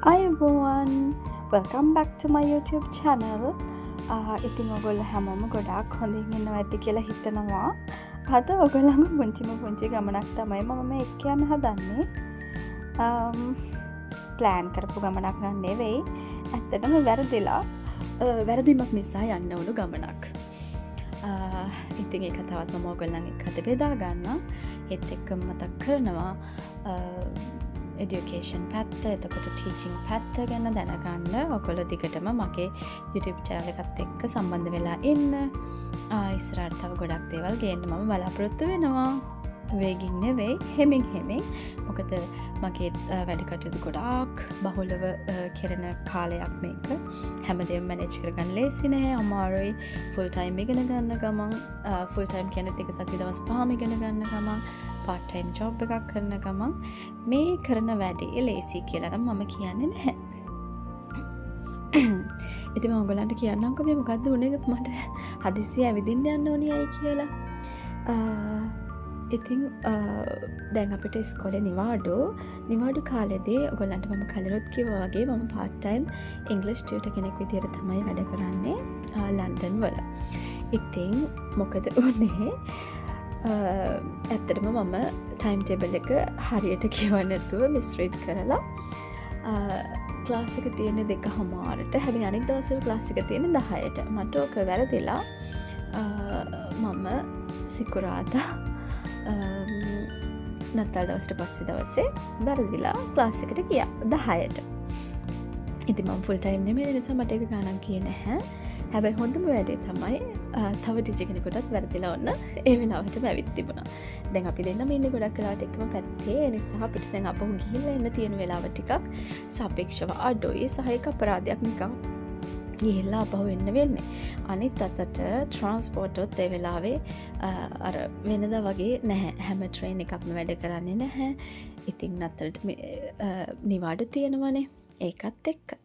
Hi everyone, welcome back to my YouTube channel. ඉතින් ඔයගොල්ලෝ හැමෝම ගොඩාක් හොඳින් ඉන්නවා ඇති කියලා හිතනවා. අද ඔයගොල්ලන්ව පුංචි ගමනක් තමයි මම මේ එක්ක යන්න හදන්නේ. ප්ලෑන් කරපු ගමනක් නන් නෙවෙයි. ඇත්තටම වැරදිමක් නිසා යන්න ඕන ගමනක්. ඉතින් ඒක තවත් මම ඔයගොල්ලන් එක්ක අද බෙදා ගන්නවා. ඒත් එක්කම මතක් කරනවා education පැත්ත, එතකොට teaching පැත්ත ගැන දැනගන්න ඔයගොල්ලෝ දිගටම මගේ YouTube channel එකත් එක්ක සම්බන්ධ වෙලා ඉන්න. ඉස්සරහට තව ගොඩක් දේවල් ගේන්න මම බලාපොරොත්තු වෙනවා. වේගින් නෙවෙයි, හෙමින්. මොකද මගේ වැඩ කටයුතු ගොඩාක් බහුලව කරන කාලයක් මේක. හැමදේම මැනේජ් කරගන්න ලේසි නෑ, අමාරුයි. ෆුල් ටයිම් ඉගෙන ගන්න ගමන්, ෆුල් ටයිම් කියන්නේ එක සති දවස් 5ම ඉගෙන ගන්න ගමන්, පාර්ට් ටයිම් ජොබ් එකක් කරන ගමන් මේ කරන වැඩේ ලේසි කියලා නම් මම කියන්නේ නැහැ. ඉතින් මම ඔයගලන්ට කියන්නම්කෝ මේ මොකද්ද උනේ මට හදිස්සිය ඇවිදින්න යන්න ඕනේ අය කියලා. ඉතින් දැන් අපිට ඉස්කෝලේ නිවාඩු කාලෙදී ඔයගොල්ලන්ට මම කලිනුත් කිව්වා වගේ මම part time English tutor කෙනෙක් විදියට තමයි වැඩ කරන්නේ ලන්ඩන් වල. ඉතින් මොකද උනේ ඇත්තටම මම ටයිම් ටේබල් එක හරියට කියවන්න නැතුව මිස්රීඩ් කරලා ක්ලාස් එක තියෙන්නේ 2:00ට. හැබැයි අනිත් දවස්වල ක්ලාස් එක තියෙන්නේ 10ට. මට ඔක වැරදිලා මම සිකුරාදා නත්තල් දවසට පස්සේ දවසේ වැරදිලා ක්ලාස් එකට ගියා 10ට. ඉතින් මම ෆුල් ටයිම් නෙමෙයි නිසා මට ඒක ගණන් කියේ නැහැ. හැබැයි හොඳම වැඩේ තමයි තව ටීචර් කෙනෙකුටත් වැරදිලා ඔන්න ඒ වෙලාවටම ඇවිත් තිබුණා. දැන් අපි දෙන්නම ඉන්නේ ගොඩක් වෙලාවට එකම පැත්තේ. ඒ නිසා අපිට දැන් අපහු ගිහිල්ලා එන්න තියෙන වෙලාව ටිකක් සාපේක්ෂව අඩුයි. සහ ඒක අපරාධයක් නිකන් ගිහිල්ලා අපහු එන්න වෙන්නේ. අනිත් අතට ට්‍රාන්ස්පෝර්ට් ඒ වෙලාවේ අර වෙනදා වගේ නැහැ. හැම ට්‍රේන් එකක්ම වැඩ කරන්නේ නැහැ. ඉතින් නතරට නිවාඩු තියෙනවනේ. ඒකත් එක්ක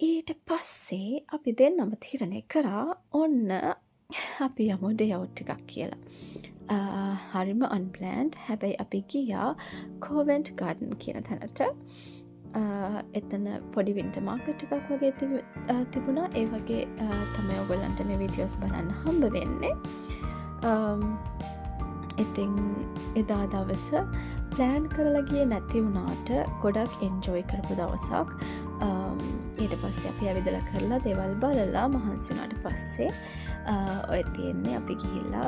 ඊට පස්සේ අපි දෙන්නම තීරණය කරා ඔන්න අපි යමු ඩේ අවුට් එකක් කියලා. හරිම අන්ප්ලෑන්ඩ්. හැබැයි අපි ගියා කොවෙන්ට් ගාඩන් කියන තැනට. එතන පොඩි වින්ටර් මාකට් එකක් වගේ තිබුණා. ඒ වගේ තමයි ඔයගොල්ලන්ට මේ වීඩියෝස් බලන්න හම්බ වෙන්නේ. ඉතින් එදා දවස ප්ලෑන් කරලා ගියේ නැති වුණාට ගොඩක් එන්ජොයි කරපු දවසක්. ඊට පස්සේ අපි ඇවිදලා කරලා දේවල් බලලා මහන්සි වුණාට පස්සේ ඔය තියෙන්නේ අපි ගිහිල්ලා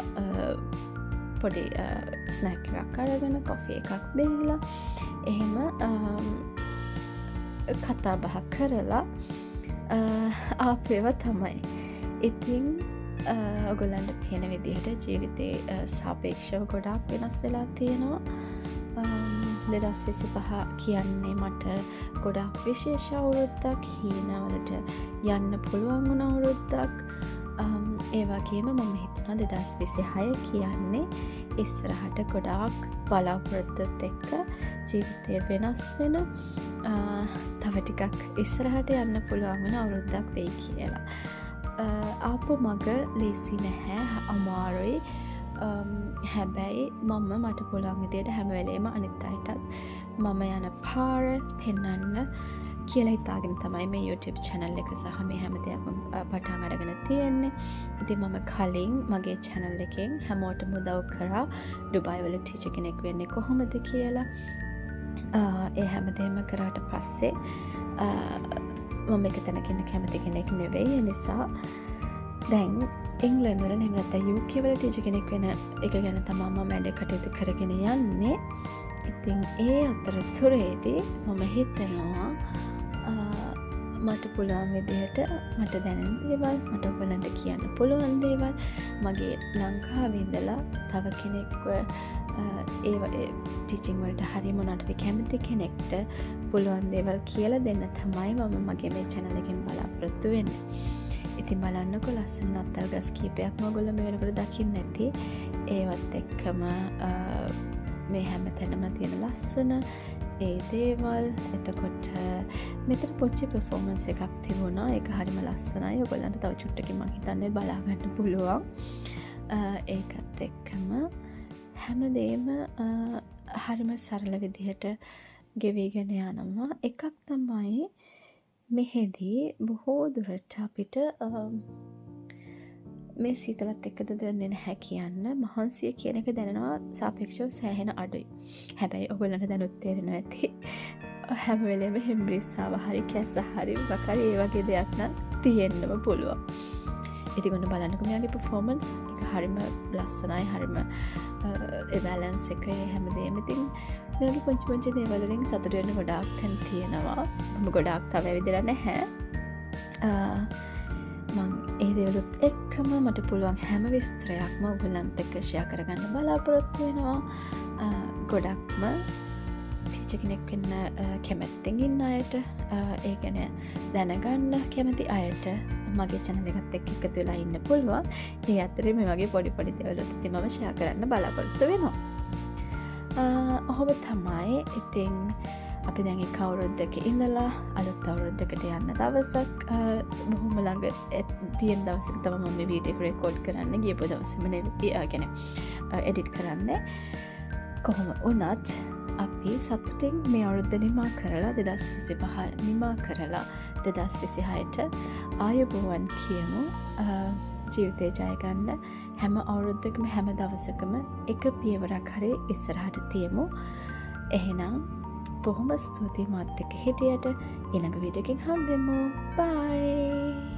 පොඩි ස්නැක් එකක් අරගෙන කොෆි එකක් බීලා එහෙම කතා බහ කරලා ආපේව තමයි. ඉතින් ඔයගොල්ලන්ට පේන විදිහට ජීවිතේ සාපේක්ෂව ගොඩාක් වෙනස් වෙලා තියෙනවා. 2025 කියන්නේ මට ගොඩාක් විශේෂ අවුරුද්දක්, හීනවලට යන්න පුළුවන් වුණ අවුරුද්දක්. ඒ වගේම මම හිතනවා 2026 කියන්නේ ඉස්සරහට ගොඩාක් බලාපොරොත්තුත් එක්ක ජීවිතය වෙනස් වෙන තව ටිකක් ඉස්සරහට යන්න පුළුවන් වෙන අවුරුද්දක් වෙයි කියලා. ආපු මග ලේසි නැහැ, අමාරුයි. හැබැයි මට පුළුවන් විදියට හැම වෙලේම අනිත් අයටත් මම යන පාර පෙන්වන්න කියලා හිතාගෙන තමයි මේ YouTube channel එක සහ මේ හැම දෙයක්ම පටන් අරගෙන තියෙන්නේ. ඉතින් මම කලින් මගේ channel එකෙන් හැමෝටම උදව් කරා ඩුබායි වල ටීචර් කෙනෙක් වෙන්නේ කොහොමද කියලා. ඒ හැමදේම කරාට පස්සේ මම එක තැනක ඉන්න කැමති කෙනෙක් නෙවෙයි. ඒ නිසා දැන් ඉංග්ලන්ඩ් වල එහෙම නැත්නම් UK වල ටීචර් කෙනෙක් වෙන එක ගැන තමයි මම වැඩ කටයුතු කරගෙන යන්නේ. ඉතින් ඒ අතරතුරේදී මම හිතනවා මට පුළුවන් විදිහට මට දැනෙන දේවල්, මට ඔයගලන්ට කියන්න පුළුවන් දේවල්, මගේ ලංකාවේ ඉඳලා තව කෙනෙක්ව ඒ ටීචින් වලට හරි මොනවටද කැමති කෙනෙක්ට පුළුවන් දේවල් කියලා දෙන්න තමයි මම මගේ මේ channel එකෙන් බලාපොරොත්තු වෙන්නේ. ඉතින් බලන්නකො ලස්සන නත්තල් ගස් කීපයක් ඔයගොල්ලෝ මේ වෙනකොට දකින්න ඇති. ඒවත් එක්කම මේ හැම තැනම තියෙන ලස්සන ඒ දේවල්. එතකොට මෙතන පොච්චි පර්ෆෝමන්ස් එකක් තිබුණා. ඒක හරිම ලස්සනයි. ඔයගොල්ලන්ට තව චුට්ටකින් මම හිතන්නේ බලා ගන්න පුළුවන්. ඒකත් එක්කම හැමදේම හරිම සරල විදිහට ගෙවීගෙන යනවා. එකක් තමයි මෙහෙදී බොහෝ දුරට අපිට මේ සීතලත් එක්කද දැනෙන්නේ නැහැ කියන්න මහන්සිය කියන එක දැනෙනවා සාපේක්ෂව සෑහෙන අඩුයි. හැබැයි ඔයගොල්ලන්ට දැනුත් තේරෙනවා ඇති. හැම වෙලේම හෙම්බිරිස්සාව හරි කැස්ස හරි මොකක් හරි ඒ වගේ දෙයක් නම් තියෙන්නම පුළුවන්. ඉතින් ඔන්න බලන්නකෝ මෙයාගේ performance එක හරිම ලස්සනයි හරිම ඒ balance එක හැමදේම ඉතින් මෙයාගේ පුංචි දේවල් වලින් සතුට වෙන්න ගොඩාක් තැන් තියෙනවා. මම ගොඩාක් තව ඇවිදලා නැහැ. මං ඒ දේවලුත් එක්කම මට පුළුවන් හැම විස්තරයක්ම ඔයගොල්ලන්ට එක්ක ෂෙයා කරගන්න බලාපොරොත්තු වෙනවා. ගොඩක්ම ටීචර් කෙනෙක් වෙන්න කැමැත්තෙන් ඉන්න අයට ඒ කියන්නේ දැනගන්න කැමති අයට මගේ channel එකත් එක්ක එකතු වෙලා ඉන්න පුළුවන්. ඒ අතරේ මේ වගේ පොඩි දේවලුත් ඉතින් මම ෂෙයා කරන්න බලාපොරොත්තු වෙනවා. ඔහොම තමයි. ඉතින් අපි දැන් ඒ අවුරුද්දක ඉඳලා අලුත් අවුරුද්දකට යන්න දවසක් බොහොම ළඟ තියෙන දවසක තමයි මම මේ වීඩියෝ එක රෙකෝඩ් කරන්න ගියපු දවසේම නේ එඩිට් කරන්න. කොහොම වුණත් අපි සතුටින් මේ අවුරුද්ද නිමා කරලා 2025 නිමා කරලා 2026ට ආයුබෝවන් කියමු. ජීවිතේ ජය ගන්න හැම අවුරුද්දකම හැම දවසකම එක පියවරක් හරි ඉස්සරහට තියමු. එහෙනම් බොහොම ස්තුතියි මාත් එක්ක හිටියට. ඊළඟ වීඩියෝ එකකින් හම්බෙමු. බයි.